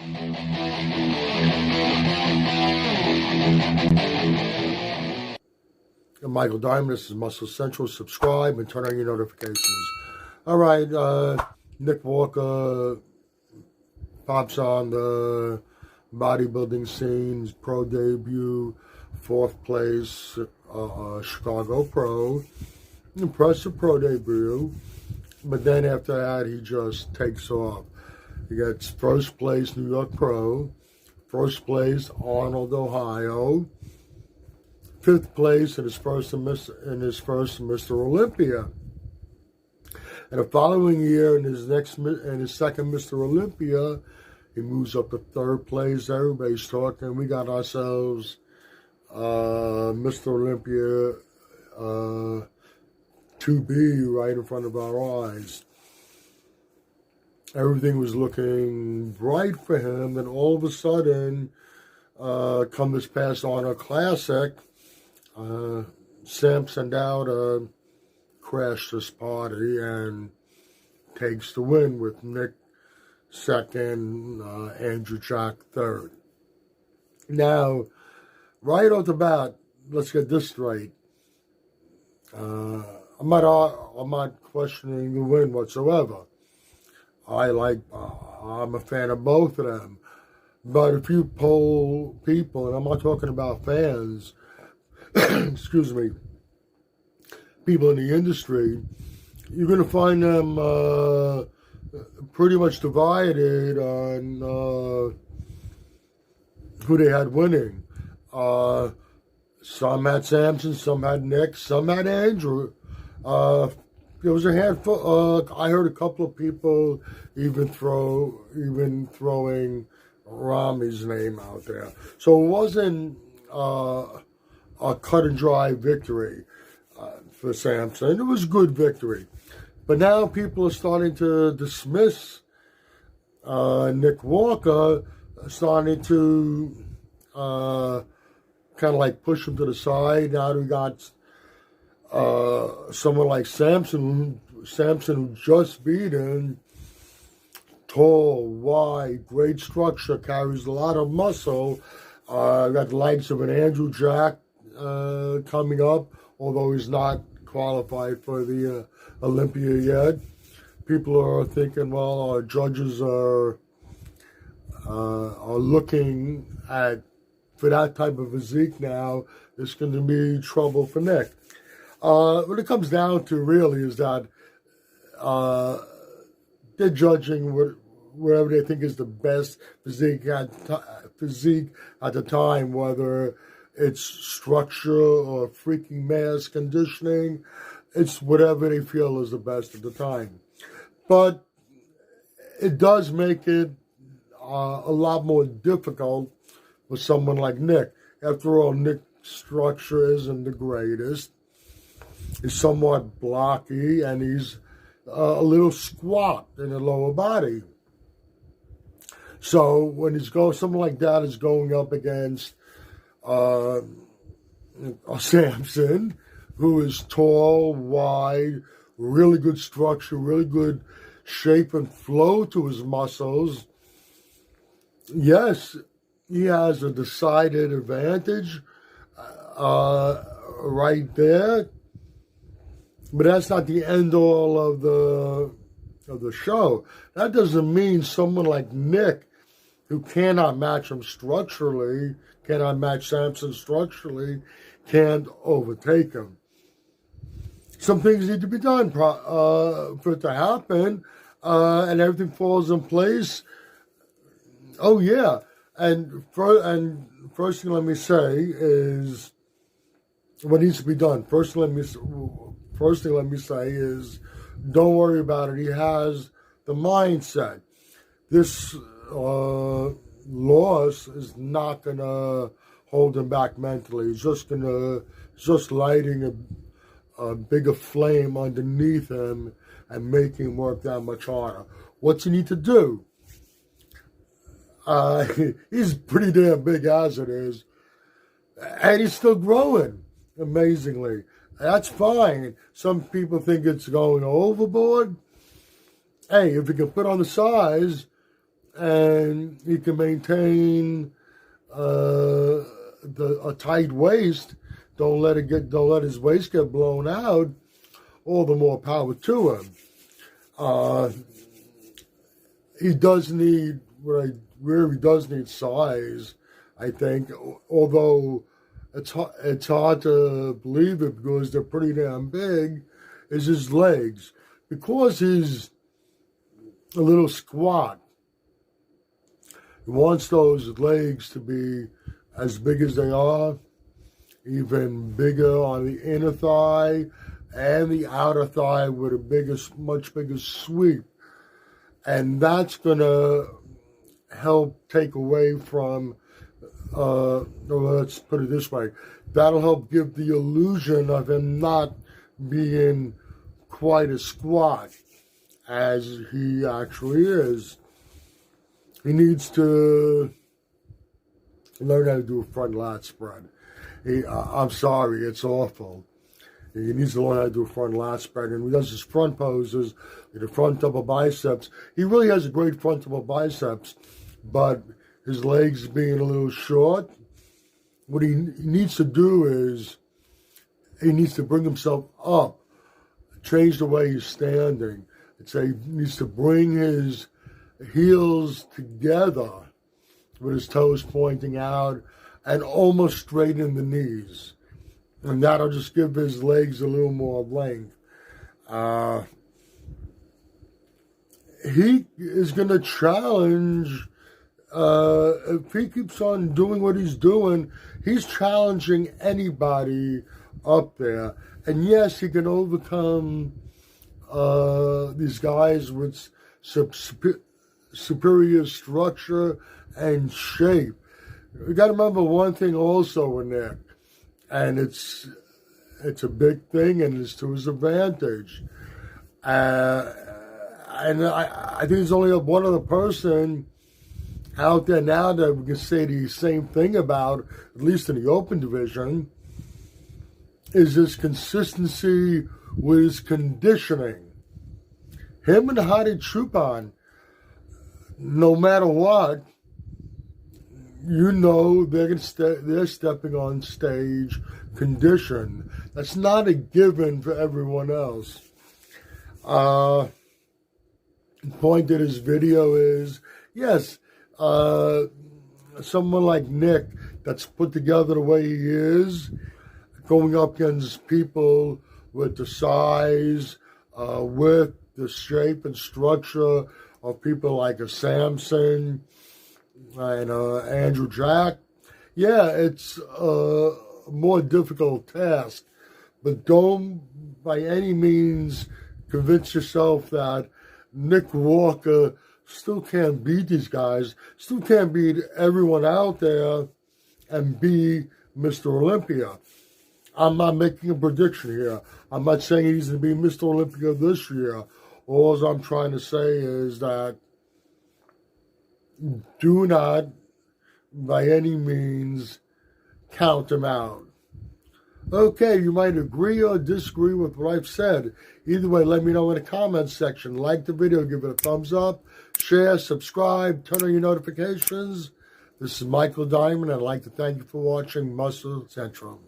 I'm Michael Diamond. This is Muscle Central. Subscribe and turn on your notifications. All right, Nick Walker pops on the bodybuilding scenes. Pro debut, 4th place, Chicago Pro. Impressive pro debut. But then after that, he just takes off. He gets 1st place, New York Pro. 1st place, Arnold, Ohio. 5th place in his first Mr. Olympia. And the following year, in his second Mr. Olympia, he moves up to 3rd place. Everybody's talking. We got ourselves Mr. Olympia 2B right in front of our eyes. Everything was looking bright for him. Then all of a sudden, come this past Arnold Classic, Samson Dauda crashed this party and takes the win with Nick 2nd, Andrew Jack 3rd. Now, right off the bat, let's get this straight. I'm not questioning the win whatsoever. I'm a fan of both of them. But if you poll people, and I'm not talking about fans, excuse me, people in the industry, you're going to find them pretty much divided on who they had winning. Some had Samson, some had Nick, some had Andrew. There was a handful. I heard a couple of people even throwing Rami's name out there. So it wasn't a cut and dry victory for Samson. It was a good victory. But now people are starting to dismiss Nick Walker, starting to kind of like push him to the side. Now we got someone like Samson who just beat him. Tall, wide, great structure, carries a lot of muscle. Got the likes of an Andrew Jack coming up, although he's not qualified for the Olympia yet. People are thinking, well, our judges are looking at, for that type of physique now, it's going to be trouble for Nick. What it comes down to really is that they're judging whatever they think is the best physique at the time, whether it's structure or freaking mass conditioning. It's whatever they feel is the best at the time. But it does make it a lot more difficult for someone like Nick. After all, Nick's structure isn't the greatest. He's somewhat blocky, and he's a little squat in the lower body. So when someone like that is going up against Samson, who is tall, wide, really good structure, really good shape and flow to his muscles, yes, he has a decided advantage right there. But that's not the end all of the show. That doesn't mean someone like Nick, who cannot match him structurally, cannot match Samson structurally, can't overtake him. Some things need to be done for it to happen, and everything falls in place. Oh yeah, and first thing let me say is what needs to be done. First thing let me say is, don't worry about it. He has the mindset. This loss is not going to hold him back mentally. It's just lighting a bigger flame underneath him and making him work that much harder. What's he need to do? He's pretty damn big as it is. And he's still growing, amazingly. That's fine. Some people think it's going overboard. Hey, if you can put on the size and he can maintain a tight waist. Don't let his waist get blown out. All the more power to him. He does need where he does need size, I think. Although it's hard to believe it because they're pretty damn big. Is his legs, because he's a little squat. He wants those legs to be as big as they are, even bigger on the inner thigh and the outer thigh with a much bigger sweep. And that's going to help take away from, let's put it this way, that'll help give the illusion of him not being quite a squat as he actually is. He needs to learn how to do a front lat spread. I'm sorry, it's awful. He needs to learn how to do a front lat spread. And he does his front poses, the front double biceps. He really has a great front double biceps, but his legs being a little short. What he needs to do is he needs to bring himself up, change the way he's standing. He needs to bring his heels together with his toes pointing out and almost straighten the knees. And that'll just give his legs a little more length. He is going to challenge, if he keeps on doing what he's doing, he's challenging anybody up there. And yes, he can overcome these guys with superior structure and shape. You got to remember one thing also in there, and it's a big thing, and it's to his advantage. And I think there's only one other person out there now that we can say the same thing about, at least in the open division, is his consistency with his conditioning. Him and Hadi Choopan, no matter what, you know they're stepping on stage conditioned. That's not a given for everyone else. The point of this video is, yes, someone like Nick that's put together the way he is, going up against people with the size, with the shape and structure of people like a Samson and Andrew Jack. Yeah, it's a more difficult task, but don't by any means convince yourself that Nick Walker still can't beat these guys, still can't beat everyone out there and be Mr. Olympia. I'm not making a prediction here. I'm not saying he's going to be Mr. Olympia this year. All I'm trying to say is that do not, by any means, count him out. Okay, you might agree or disagree with what I've said. Either way, let me know in the comments section. Like the video, give it a thumbs up, share, subscribe, turn on your notifications. This is Michael Diamond, and I'd like to thank you for watching Muscle Central.